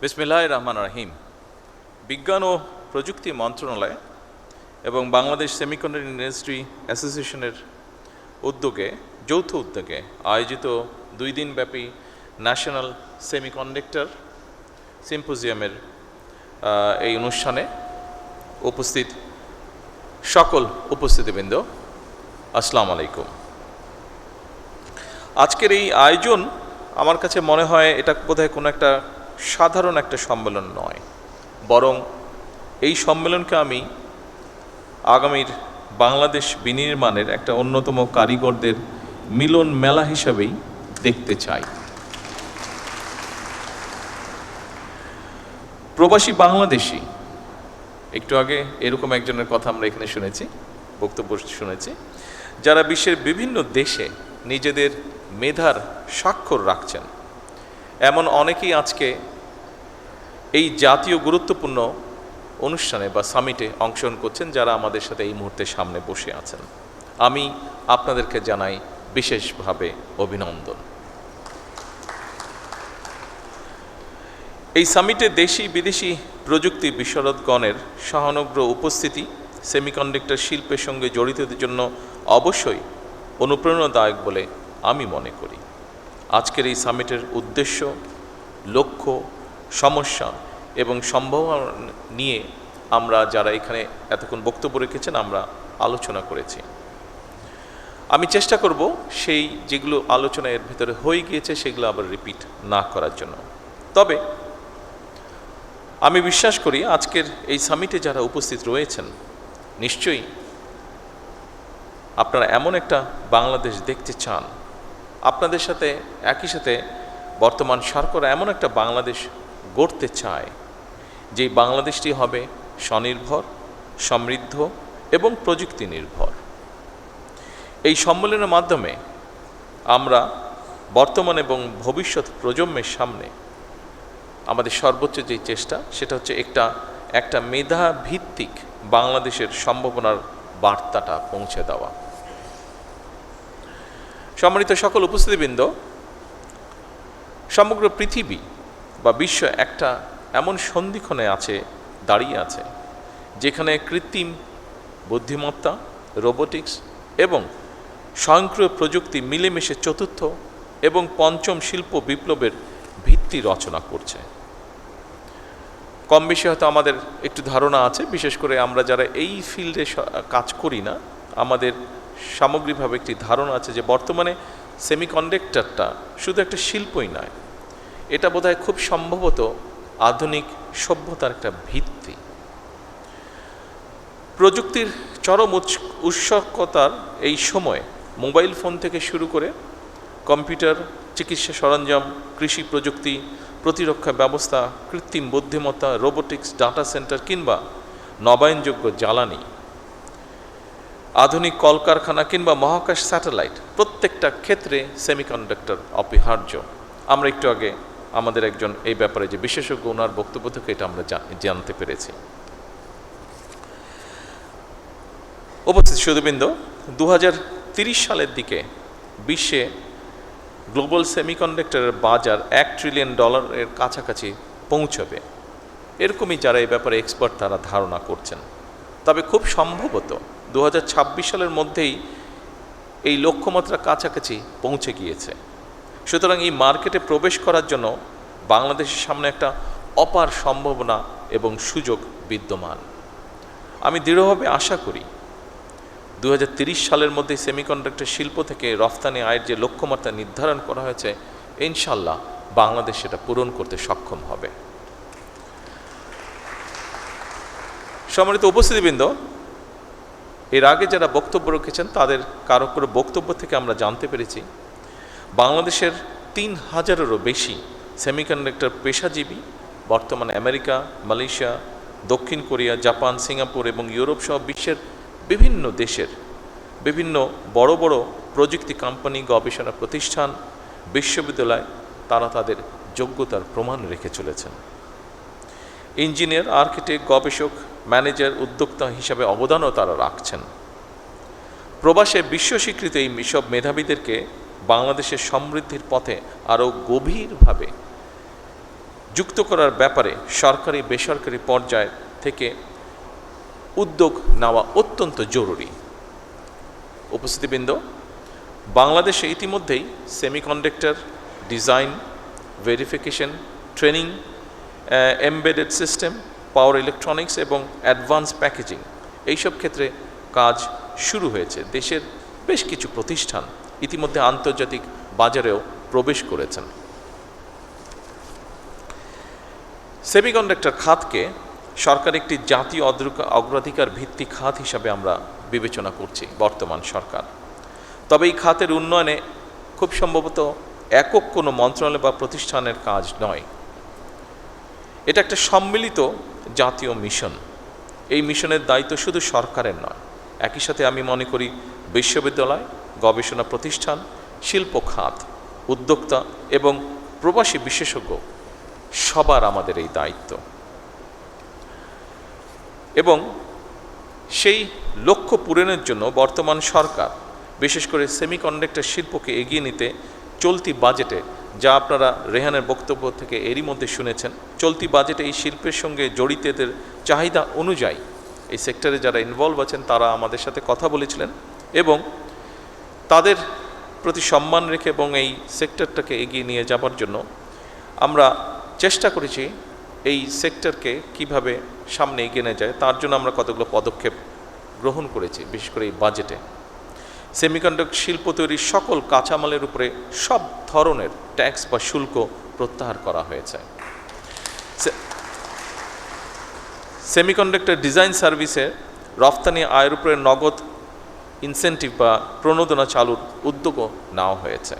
বিসমিল্লাহির রহমানির রহিম। বিজ্ঞান ও প্রযুক্তি মন্ত্রণালয় এবং বাংলাদেশ সেমিকন্ডাক্টর ইন্ডাস্ট্রি অ্যাসোসিয়েশনের যৌথ উদ্যোগে আয়োজিত 2 দিনব্যাপী ন্যাশনাল সেমিকন্ডাক্টর সিম্পোজিয়ামের এই অনুষ্ঠানে উপস্থিত সকল উপস্থিতিবৃন্দ, আসসালামু আলাইকুম। আজকের এই আয়োজন আমার কাছে মনে হয় এটা বোধহয় কোনো একটা সাধারণ একটা সম্মেলন নয়, বরং এই সম্মেলনকে আমি আগামীর বাংলাদেশ বিনির্মাণের একটা অন্যতম কারিগরদের মিলন মেলা হিসাবেই দেখতে চাই। প্রবাসী বাংলাদেশি, একটু আগে এরকম একজনের কথা আমরা এখানে শুনেছি, বক্তব্য শুনেছি, যারা বিশ্বের বিভিন্ন দেশে নিজেদের মেধার স্বাক্ষর রাখছেন, এমন অনেকেই আজকে এই জাতীয় গুরুত্বপূর্ণ অনুষ্ঠানে বা সামিটে অংশগ্রহণ করছেন, যারা আমাদের সাথে এই মুহূর্তে সামনে বসে আছেন। আমি আপনাদেরকে জানাই বিশেষভাবে অভিনন্দন। এই সামিটে দেশি বিদেশি প্রযুক্তি বিশারদগণের সহানুগ্রহ উপস্থিতি সেমিকন্ডাক্টর শিল্পের সঙ্গে জড়িতদের জন্য অবশ্যই অনুপ্রেরণাদায়ক বলে আমি মনে করি। আজকের এই সামিটের উদ্দেশ্য, লক্ষ্য, সমস্যা এবং সম্ভাবনা নিয়ে আমরা যারা এখানে এতক্ষণ বক্তব্য রেখেছেন আমরা আলোচনা করেছি। আমি চেষ্টা করব সেই যেগুলো আলোচনা এর ভিতরে হয়ে গিয়েছে সেগুলো আবার রিপিট না করার জন্য। তবে আমি বিশ্বাস করি আজকের এই সামিটে যারা উপস্থিত রয়েছেন নিশ্চয়ই আপনারা এমন একটা বাংলাদেশ দেখতে চান, আপনাদের সাথে একই সাথে বর্তমান সরকার এমন একটা বাংলাদেশ গড়তে চায় যে বাংলাদেশটি হবে স্বনির্ভর, সমৃদ্ধ এবং প্রযুক্তি নির্ভর। এই সম্মেলনের মাধ্যমে আমরা বর্তমান এবং ভবিষ্যৎ প্রজন্মের সামনে আমাদের সর্বোচ্চ যে চেষ্টা সেটা হচ্ছে একটা মেধা ভিত্তিক বাংলাদেশের সম্ভাবনার বার্তাটা পৌঁছে দেওয়া। সম্মানিত সকল উপস্থিতিবৃন্দ, সমগ্র পৃথিবী বা বিশ্ব একটা এমন সন্ধিক্ষণে দাঁড়িয়ে আছে যেখানে কৃত্রিম বুদ্ধিমত্তা, রোবোটিক্স এবং স্বয়ংক্রিয় প্রযুক্তি মিলেমিশে চতুর্থ এবং পঞ্চম শিল্প বিপ্লবের ভিত্তি রচনা করছে। কম বেশি হয়তো আমাদের একটু ধারণা আছে, বিশেষ করে আমরা যারা এই ফিল্ডে কাজ করি না, আমাদের সামগ্রিকভাবে একটি ধারণা আছে যে বর্তমানে সেমিকন্ডাক্টরটা শুধু একটা শিল্পই নয়, এটা বোধহয় খুব সম্ভবত আধুনিক সভ্যতার একটা ভিত্তি। প্রযুক্তির চরম উৎসকতার এই সময়ে মোবাইল ফোন থেকে শুরু করে কম্পিউটার, চিকিৎসা সরঞ্জাম, কৃষি প্রযুক্তি, প্রতিরক্ষা ব্যবস্থা, কৃত্রিম বুদ্ধিমত্তা, রোবোটিক্স, ডাটা সেন্টার কিংবা নবায়নযোগ্য জ্বালানি, আধুনিক কলকারখানা কিংবা মহাকাশ স্যাটেলাইট, প্রত্যেকটা ক্ষেত্রে সেমিকন্ডাক্টর অপরিহার্য। আমরা একটু আগে আমাদের একজন এই ব্যাপারে যে বিশেষজ্ঞ, ওনার বক্তব্য থেকে এটা আমরা জানতে পেরেছি। উপস্থিত সুধীবৃন্দ, 2030 সালের দিকে বিশ্বে গ্লোবাল সেমিকন্ডাক্টরের বাজার $1 ট্রিলিয়ন কাছাকাছি পৌঁছবে, এরকমই যারা এই ব্যাপারে এক্সপার্ট তারা ধারণা করছেন। তবে খুব সম্ভবত 2026 সালের মধ্যেই এই লক্ষ্যমাত্রা কাছাকাছি পৌঁছে গিয়েছে। সুতরাং এই মার্কেটে প্রবেশ করার জন্য বাংলাদেশের সামনে একটা অপার সম্ভাবনা এবং সুযোগ বিদ্যমান। আমি দৃঢ়ভাবে আশা করি 2030 সালের মধ্যে সেমিকন্ডাক্টর শিল্প থেকে রফতানি আয়ের যে লক্ষ্যমাত্রা নির্ধারণ করা হয়েছে, ইনশাল্লাহ বাংলাদেশ সেটা পূরণ করতে সক্ষম হবে। সম্মানিত উপস্থিতিবৃন্দ, এর আগে যারা বক্তব্য রেখেছেন তাদের কারো কারো বক্তব্য থেকে আমরা জানতে পেরেছি বাংলাদেশের 3000-এরও বেশি সেমিকন্ডাক্টর পেশাজীবী বর্তমানে আমেরিকা, মালয়েশিয়া, দক্ষিণ কোরিয়া, জাপান, সিঙ্গাপুর এবং ইউরোপ সহ বিশ্বের বিভিন্ন দেশের বিভিন্ন বড় বড় প্রযুক্তি কোম্পানি, গবেষণা প্রতিষ্ঠান, বিশ্ববিদ্যালয় তারা তাদের যোগ্যতার প্রমাণ রেখে চলেছেন। ইঞ্জিনিয়ার, আর্কিটেক্ট, গবেষক, ম্যানেজার, উদ্যোক্তা হিসাবে অবদানও তারা রাখছেন। প্রবাসে বিশ্ব স্বীকৃত এই সব মেধাবীদেরকে বাংলাদেশের সমৃদ্ধির পথে আরও গভীরভাবে যুক্ত করার ব্যাপারে সরকারি বেসরকারি পর্যায় থেকে উদ্যোগ নেওয়া অত্যন্ত জরুরি। উপস্থিতিবৃন্দ, বাংলাদেশে ইতিমধ্যেই semiconductor design, verification, training, embedded system, power electronics এবং অ্যাডভান্স প্যাকেজিং এইসব ক্ষেত্রে কাজ শুরু হয়েছে। দেশের বেশ কিছু প্রতিষ্ঠান ইতিমধ্যে আন্তর্জাতিক বাজারেও প্রবেশ করেছেন। সেমিকন্ডাক্টর খাতকে সরকার একটি জাতীয় অগ্রাধিকার ভিত্তিক খাত হিসাবে আমরা বিবেচনা করছি বর্তমান সরকার। তবে এই খাতের উন্নয়নে খুব সম্ভবত একক কোনো মন্ত্রণালয় বা প্রতিষ্ঠানের কাজ নয়, এটা একটা সম্মিলিত জাতীয় মিশন। এই মিশনের দায়িত্ব শুধু সরকারের নয়, একই সাথে আমি মনে করি বিশ্ববিদ্যালয়, গবেষণা প্রতিষ্ঠান, শিল্প খাত, উদ্যোক্তা এবং প্রবাসী বিশেষজ্ঞ সবার আমাদের এই দায়িত্ব। এবং সেই লক্ষ্য পূরণের জন্য বর্তমান সরকার বিশেষ করে সেমিকন্ডাক্টর শিল্পকে এগিয়ে নিতে চলতি বাজেটে, যা আপনারা রেহানের বক্তব্য থেকে এরই মধ্যে শুনেছেন, চলতি বাজেটে এই শিল্পের সঙ্গে জড়িতদের চাহিদা অনুযায়ী এই সেক্টরে যারা ইনভলভ আছেন তারা আমাদের সাথে কথা বলেছিলেন এবং তাদের প্রতি সম্মান রেখে এবং এই সেক্টরটাকে এগিয়ে নিয়ে যাবার জন্য আমরা চেষ্টা করেছি এই সেক্টরকে কিভাবে সামনে এগিয়ে নিয়ে যায় তার জন্য আমরা কতগুলো পদক্ষেপ গ্রহণ করেছি। বিশেষ করে এই বাজেটে সেমিকন্ডাক্টর শিল্প তৈরির সকল কাঁচামালের উপরে সব ধরনের ট্যাক্স বা শুল্ক প্রত্যাহার করা হয়েছে। সেমিকন্ডাক্টর ডিজাইন সার্ভিসে রফতানি আয়ের উপরে নগদ ইনসেন্টিভ বা প্রণোদনা চালুর উদ্যোগও নেওয়া হয়েছে।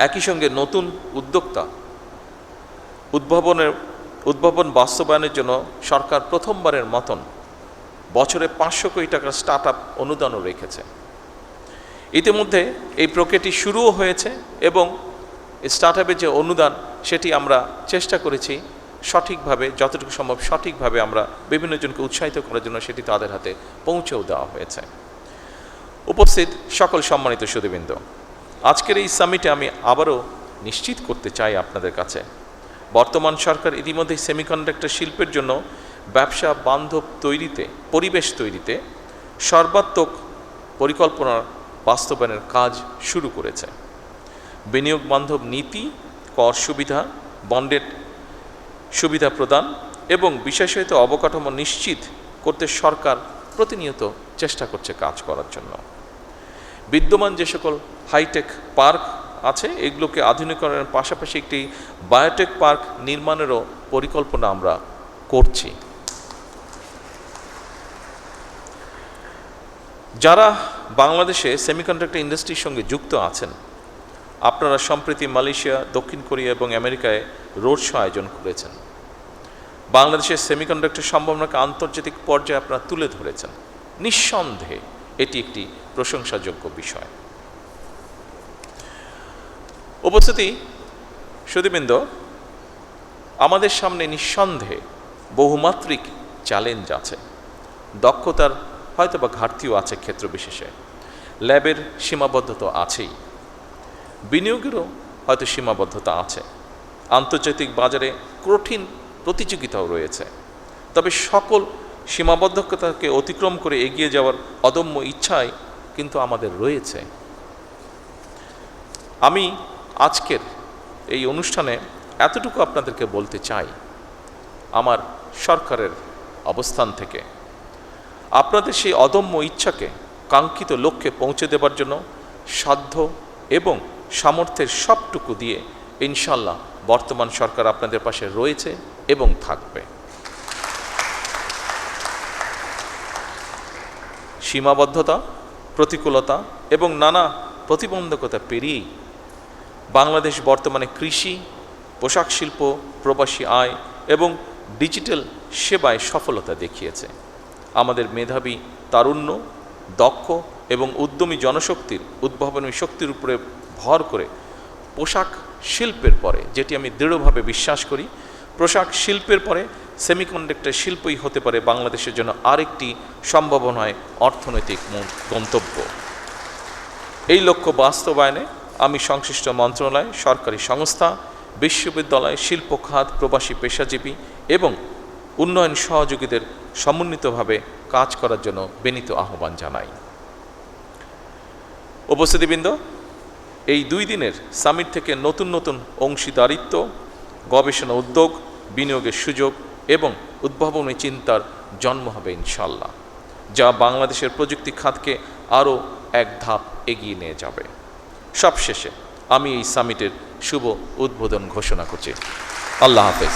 একই সঙ্গে নতুন উদ্যোক্তা উদ্ভাবন বাস্তবায়নের জন্য সরকার প্রথমবারের মতন বছরে 500 কোটি টাকার স্টার্ট আপ অনুদানও রেখেছে। ইতিমধ্যে এই প্রক্রিয়াটি শুরুও হয়েছে এবং স্টার্ট আপের যে অনুদান সেটি আমরা চেষ্টা করেছি সঠিকভাবে, যতটুকু সম্ভব সঠিকভাবে আমরা বিভিন্ন জনকে উৎসাহিত করার জন্য সেটি তাদের হাতে পৌঁছেও দেওয়া হয়েছে। উপস্থিত সকল সম্মানিত সুধীবৃন্দ, আজকের এই সামিটে আমি আবারও নিশ্চিত করতে চাই আপনাদের কাছে বর্তমান সরকার ইতিমধ্যে সেমিকন্ডাক্টর শিল্পের জন্য ব্যবসা বান্ধব তৈরিতে, পরিবেশ তৈরিতে সর্বাত্মক পরিকল্পনার বাস্তবায়নের কাজ শুরু করেছে। বিনিয়োগ বান্ধব নীতি, কর সুবিধা, বন্ডের সুবিধা প্রদান এবং বিশেষায়িত অবকাঠামো নিশ্চিত করতে সরকার প্রতিনিয়ত চেষ্টা করছে কাজ করার জন্য। বিদ্যমান যে সকল হাইটেক পার্ক আছে এগুলোকে আধুনিকরণের পাশাপাশি একটি বায়োটেক পার্ক নির্মাণেরও পরিকল্পনা আমরা করছি। যারা বাংলাদেশে সেমিকন্ডাক্টর ইন্ডাস্ট্রির সঙ্গে যুক্ত আছেন, আপনারা সম্প্রতি মালয়েশিয়া, দক্ষিণ কোরিয়া এবং আমেরিকায় রোড শো আয়োজন করেছেন। বাংলাদেশের সেমিকন্ডাক্টর সম্ভাবনাকে আন্তর্জাতিক পর্যায়ে আপনারা তুলে ধরেছেন। নিঃসন্দেহে এটি একটি প্রশংসাযোগ্য বিষয়। উপস্থিতি সুধীবৃন্দ, আমাদের সামনে নিঃসন্দেহে বহুমাত্রিক চ্যালেঞ্জ আছে। দক্ষতার হয়তোবা ঘাটতিও আছে ক্ষেত্র বিশেষে, ল্যাবের সীমাবদ্ধতা আছেই, বিনিয়োগেরও হয়তো সীমাবদ্ধতা আছে, আন্তর্জাতিক বাজারে কঠিন প্রতিযোগিতাও রয়েছে। তবে সকল সীমাবদ্ধতাকে অতিক্রম করে এগিয়ে যাওয়ার অদম্য ইচ্ছাই কিন্তু আমাদের রয়েছে। আমি আজকের এই অনুষ্ঠানে এতটুকু আপনাদেরকে বলতে চাই, আমার সরকারের অবস্থান থেকে আপনাদের সেই অদম্য ইচ্ছাকে কাঙ্ক্ষিত লক্ষ্যে পৌঁছে দেবার জন্য সাধ্য এবং সামর্থ্যের সবটুকু দিয়ে ইনশাল্লাহ বর্তমান সরকার আপনাদের পাশে রয়েছে এবং থাকবে। সীমাবদ্ধতা, প্রতিকূলতা এবং নানা প্রতিবন্ধকতা পেরিয়েই বাংলাদেশ বর্তমানে কৃষি, পোশাক শিল্প, প্রবাসী আয় এবং ডিজিটাল সেবায় সফলতা দেখিয়েছে। আমাদের মেধাবী, তারুণ্য, দক্ষ এবং উদ্যমী জনশক্তির উদ্ভাবনী শক্তির উপরে ভর করে পোশাক শিল্পের পরে, যেটি আমি দৃঢ়ভাবে বিশ্বাস করি, পোশাক শিল্পের পরে সেমিকন্ডাক্টর শিল্পই হতে পারে বাংলাদেশের জন্য আরেকটি সম্ভাবনায় অর্থনৈতিক গন্তব্য। এই লক্ষ্য বাস্তবায়নে আমি সংশ্লিষ্ট মন্ত্রণালয়, সরকারি সংস্থা বিশ্ববিদ্যালয়, শিল্প খাত, প্রবাসী পেশাজীবী এবং উন্নয়ন সহযোগীদের সমন্বিতভাবে কাজ করার জন্য বিনীত আহ্বান জানাই। উপস্থিতিবৃন্দ, এই 2 দিনের সামিট থেকে নতুন নতুন অংশীদারিত্ব, গবেষণা উদ্যোগ, বিনিয়োগের সুযোগ এবং উদ্ভাবনী চিন্তার জন্ম হবে ইনশাল্লাহ, যা বাংলাদেশের প্রযুক্তি খাতকে আরও এক ধাপ এগিয়ে নিয়ে যাবে। সবশেষে আমি এই সামিটের শুভ উদ্বোধন ঘোষণা করছি। আল্লাহ হাফেজ।